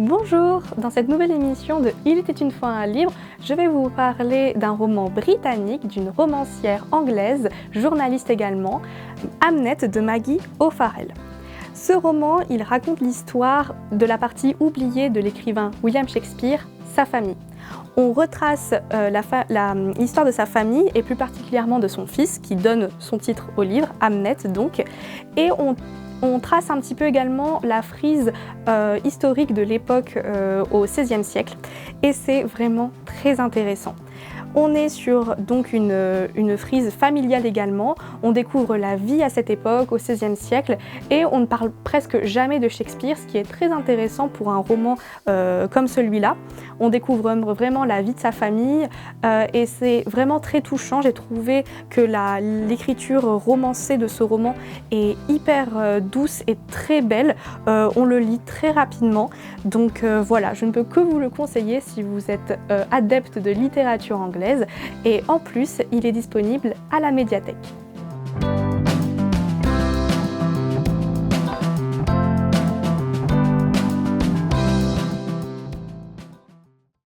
Bonjour, dans cette nouvelle émission de Il était une fois un livre, je vais vous parler d'un roman britannique d'une romancière anglaise, journaliste également, Hamnet de Maggie O'Farrell. Ce roman, il raconte l'histoire de la partie oubliée de l'écrivain William Shakespeare, sa famille. On retrace l'histoire de sa famille et plus particulièrement de son fils qui donne son titre au livre, Hamnet donc, et on trace un petit peu également la frise historique de l'époque au XVIe siècle et c'est vraiment très intéressant. On est sur donc une frise familiale également, on découvre la vie à cette époque, au XVIe siècle, et on ne parle presque jamais de Shakespeare, ce qui est très intéressant pour un roman comme celui-là. On découvre vraiment la vie de sa famille et c'est vraiment très touchant. J'ai trouvé que l'écriture romancée de ce roman est hyper douce et très belle. On le lit très rapidement, donc voilà, je ne peux que vous le conseiller si vous êtes adepte de littérature anglaise. Et en plus, il est disponible à la médiathèque.